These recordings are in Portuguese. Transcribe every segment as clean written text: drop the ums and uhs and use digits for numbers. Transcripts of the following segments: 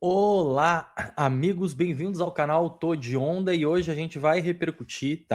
Olá, amigos, bem-vindos ao canal Tô de Onda e hoje a gente vai repercutir,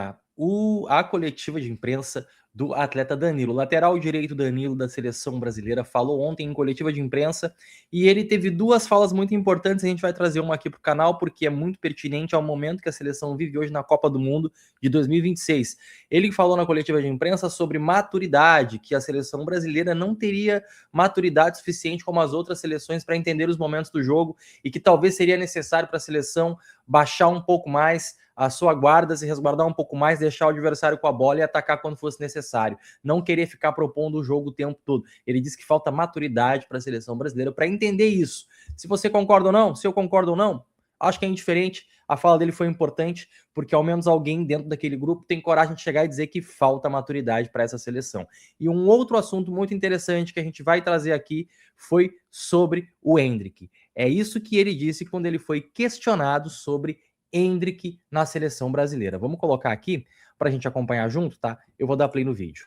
a coletiva de imprensa do atleta Danilo. O lateral direito Danilo da seleção brasileira falou ontem em coletiva de imprensa e ele teve duas falas muito importantes. A gente vai trazer uma aqui para o canal porque é muito pertinente ao momento que a seleção vive hoje na Copa do Mundo de 2026. Ele falou na coletiva de imprensa sobre maturidade, que a seleção brasileira não teria maturidade suficiente como as outras seleções para entender os momentos do jogo e que talvez seria necessário para a seleção baixar um pouco mais a sua guarda, se resguardar um pouco mais, deixar o adversário com a bola e atacar quando fosse necessário. Não querer ficar propondo o jogo o tempo todo. Ele disse que falta maturidade para a seleção brasileira para entender isso. Se você concorda ou não, se eu concordo ou não, acho que é indiferente. A fala dele foi importante, porque ao menos alguém dentro daquele grupo tem coragem de chegar e dizer que falta maturidade para essa seleção. E um outro assunto muito interessante que a gente vai trazer aqui foi sobre o Endrick. É isso que ele disse quando ele foi questionado sobre Endrick na seleção brasileira. Vamos colocar aqui para a gente acompanhar junto, tá? Eu vou dar play no vídeo.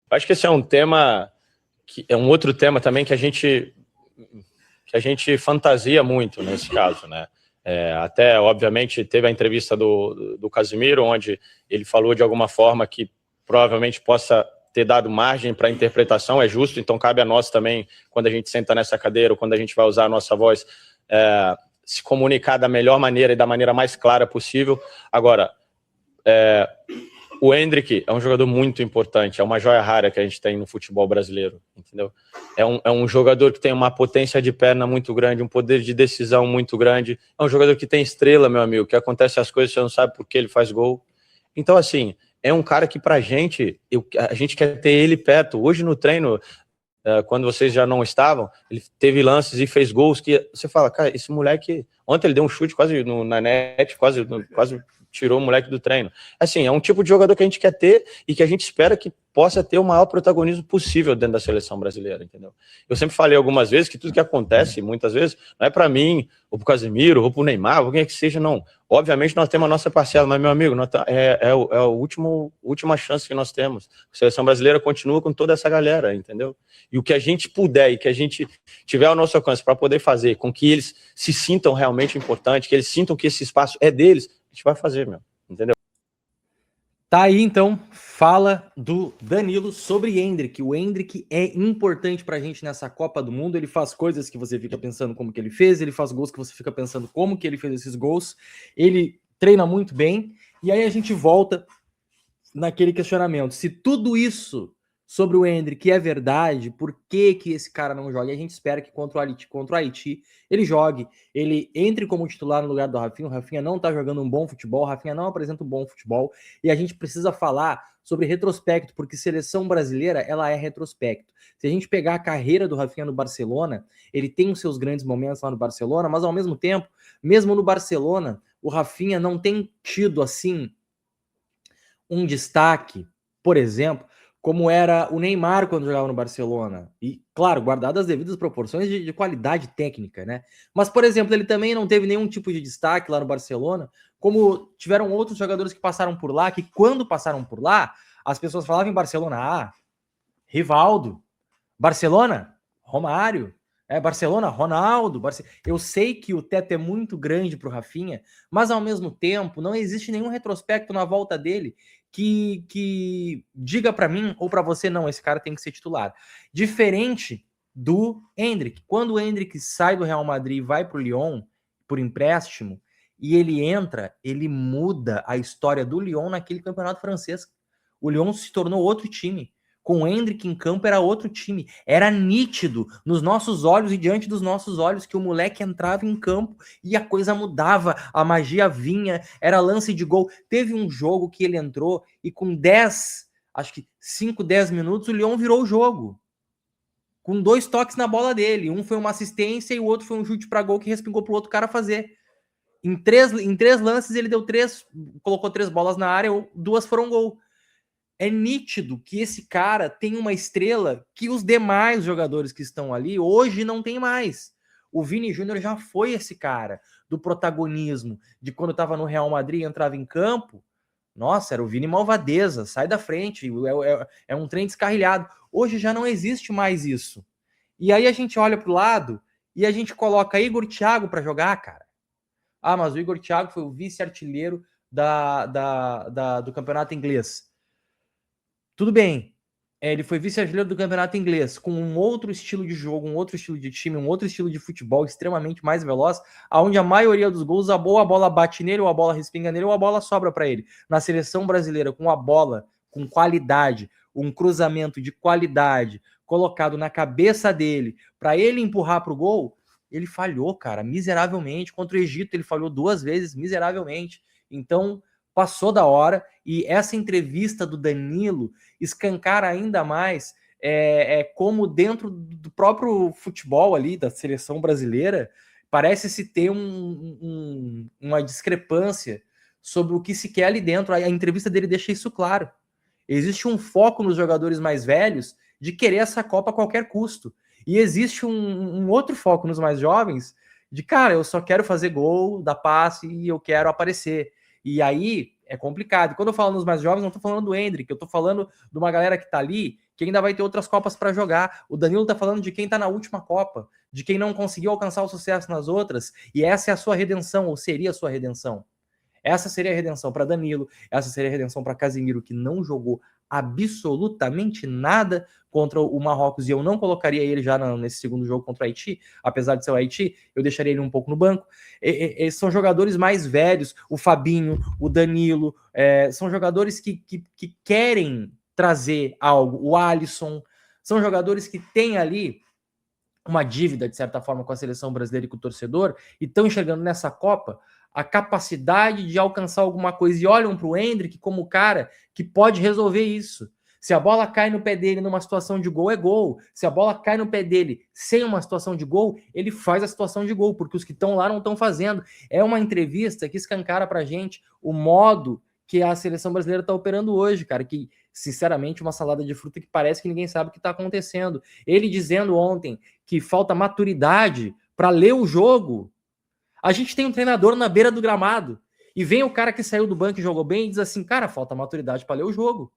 Acho que esse é um tema, que é um outro tema também que a gente fantasia muito nesse caso, né? Até, obviamente, teve a entrevista do Casimiro, onde ele falou de alguma forma que provavelmente possa ter dado margem para interpretação, é justo, então cabe a nós também, quando a gente senta nessa cadeira, ou quando a gente vai usar a nossa voz, se comunicar da melhor maneira e da maneira mais clara possível. Agora, o Endrick é um jogador muito importante, é uma joia rara que a gente tem no futebol brasileiro, entendeu? É um jogador que tem uma potência de perna muito grande, um poder de decisão muito grande, é um jogador que tem estrela, meu amigo, que acontece as coisas, você não sabe por que ele faz gol. Então, assim, é um cara que pra gente, a gente quer ter ele perto. Hoje no treino, quando vocês já não estavam, ele teve lances e fez gols que você fala, cara, esse moleque, ontem ele deu um chute quase na net, quase tirou o moleque do treino. Assim, é um tipo de jogador que a gente quer ter e que a gente espera que possa ter o maior protagonismo possível dentro da seleção brasileira, entendeu? Eu sempre falei algumas vezes que tudo que acontece, muitas vezes, não é para mim, ou pro Casimiro, ou pro Neymar, ou quem é que seja, não. Obviamente nós temos a nossa parcela, mas, meu amigo, é a última chance que nós temos. A seleção brasileira continua com toda essa galera, entendeu? E o que a gente puder e que a gente tiver ao nosso alcance para poder fazer com que eles se sintam realmente importantes, que eles sintam que esse espaço é deles, a gente vai fazer, meu, entendeu? Tá aí, então, fala do Danilo sobre Endrick. O Endrick é importante pra gente nessa Copa do Mundo. Ele faz coisas que você fica pensando como que ele fez, ele faz gols que você fica pensando como que ele fez esses gols. Ele treina muito bem. E aí a gente volta naquele questionamento. Se tudo isso sobre o Endrick é verdade, por que esse cara não joga? E a gente espera que contra o Haiti ele jogue, ele entre como titular no lugar do Rafinha. O Rafinha não tá jogando um bom futebol, o Rafinha não apresenta um bom futebol, e a gente precisa falar sobre retrospecto, porque seleção brasileira, ela é retrospecto. Se a gente pegar a carreira do Rafinha no Barcelona, ele tem os seus grandes momentos lá no Barcelona, mas ao mesmo tempo, mesmo no Barcelona, o Rafinha não tem tido, assim, um destaque, por exemplo, como era o Neymar quando jogava no Barcelona. E, claro, guardado as devidas proporções de qualidade técnica, né? Mas, por exemplo, ele também não teve nenhum tipo de destaque lá no Barcelona, como tiveram outros jogadores que passaram por lá, que quando passaram por lá, as pessoas falavam em Barcelona, Rivaldo, Barcelona, Romário, Barcelona, Ronaldo. Eu sei que o teto é muito grande para o Rafinha, mas ao mesmo tempo não existe nenhum retrospecto na volta dele que diga para mim ou para você, não, esse cara tem que ser titular. Diferente do Endrick. Quando o Endrick sai do Real Madrid e vai para o Lyon por empréstimo, e ele entra, ele muda a história do Lyon naquele campeonato francês. O Lyon se tornou outro time. Com o Endrick em campo era outro time. Era nítido nos nossos olhos e diante dos nossos olhos que o moleque entrava em campo e a coisa mudava, a magia vinha, era lance de gol. Teve um jogo que ele entrou e com 10, acho que 5, 10 minutos, o Lyon virou o jogo. Com 2 toques na bola dele. Um foi uma assistência e o outro foi um chute para gol que respingou pro outro cara fazer. Em três lances ele colocou 3 bolas na área, 2 foram gol. É nítido que esse cara tem uma estrela que os demais jogadores que estão ali hoje não tem mais. O Vini Júnior já foi esse cara do protagonismo, de quando estava no Real Madrid e entrava em campo. Nossa, era o Vini Malvadeza, sai da frente, um trem descarrilhado. Hoje já não existe mais isso. E aí a gente olha para o lado e a gente coloca Igor Thiago para jogar, cara. Ah, mas o Igor Thiago foi o vice-artilheiro do campeonato inglês. Tudo bem, ele foi vice-artilheiro do campeonato inglês, com um outro estilo de jogo, um outro estilo de time, um outro estilo de futebol extremamente mais veloz, onde a maioria dos gols, a bola bate nele, ou a bola respinga nele, ou a bola sobra para ele. Na seleção brasileira, com a bola, com qualidade, um cruzamento de qualidade, colocado na cabeça dele, para ele empurrar para o gol, ele falhou, cara, miseravelmente. Contra o Egito, ele falhou 2 vezes, miseravelmente. Então, passou da hora, e essa entrevista do Danilo escancara ainda mais como dentro do próprio futebol ali, da seleção brasileira, parece-se ter uma discrepância sobre o que se quer ali dentro. A entrevista dele deixa isso claro. Existe um foco nos jogadores mais velhos de querer essa Copa a qualquer custo. E existe um outro foco nos mais jovens de, cara, eu só quero fazer gol, dar passe e eu quero aparecer. E aí é complicado. Quando eu falo nos mais jovens, não estou falando do Endrick, eu estou falando de uma galera que está ali, que ainda vai ter outras Copas para jogar. O Danilo está falando de quem está na última Copa, de quem não conseguiu alcançar o sucesso nas outras, e essa é a sua redenção, ou seria a sua redenção. Essa seria a redenção para Danilo, essa seria a redenção para Casemiro, que não jogou absolutamente nada contra o Marrocos, e eu não colocaria ele já nesse segundo jogo contra o Haiti, apesar de ser o Haiti, eu deixaria ele um pouco no banco. São jogadores mais velhos, o Fabinho, o Danilo, são jogadores que querem trazer algo, o Alisson, são jogadores que têm ali uma dívida, de certa forma, com a seleção brasileira e com o torcedor, e estão enxergando nessa Copa a capacidade de alcançar alguma coisa, e olham para o Endrick como o cara que pode resolver isso. Se a bola cai no pé dele numa situação de gol, é gol. Se a bola cai no pé dele sem uma situação de gol, ele faz a situação de gol, porque os que estão lá não estão fazendo. É uma entrevista que escancara pra gente o modo que a seleção brasileira está operando hoje, cara, que, sinceramente, uma salada de fruta que parece que ninguém sabe o que está acontecendo. Ele dizendo ontem que falta maturidade para ler o jogo. A gente tem um treinador na beira do gramado e vem o cara que saiu do banco e jogou bem e diz assim, cara, falta maturidade para ler o jogo,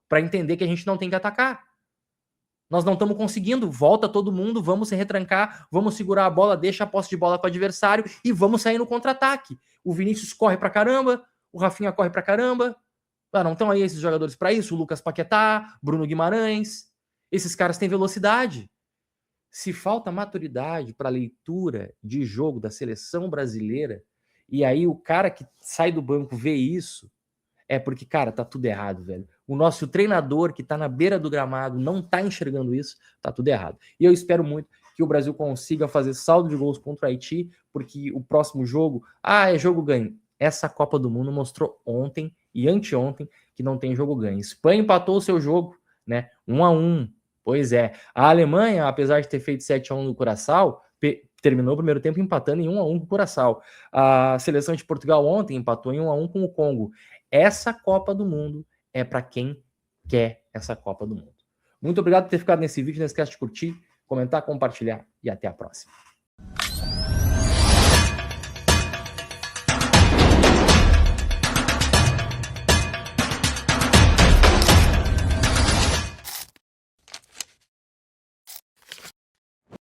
para entender que a gente não tem que atacar. Nós não estamos conseguindo, volta todo mundo, vamos se retrancar, vamos segurar a bola, deixa a posse de bola com o adversário e vamos sair no contra-ataque. O Vinícius corre pra caramba, o Rafinha corre pra caramba. Não estão aí esses jogadores para isso? O Lucas Paquetá, Bruno Guimarães, esses caras têm velocidade. Se falta maturidade para leitura de jogo da seleção brasileira, e aí o cara que sai do banco vê isso, é porque, cara, tá tudo errado, velho. O nosso treinador que tá na beira do gramado não tá enxergando isso, tá tudo errado. E eu espero muito que o Brasil consiga fazer saldo de gols contra o Haiti, porque o próximo jogo, é jogo ganho. Essa Copa do Mundo mostrou ontem e anteontem que não tem jogo ganho. Espanha empatou o seu jogo, né? 1-1. Pois é. A Alemanha, apesar de ter feito 7-1 no Curaçao, terminou o primeiro tempo empatando em 1-1 com o Curaçao. A seleção de Portugal ontem empatou em 1-1 com o Congo. Essa Copa do Mundo é para quem quer essa Copa do Mundo. Muito obrigado por ter ficado nesse vídeo. Não esquece de curtir, comentar, compartilhar e até a próxima.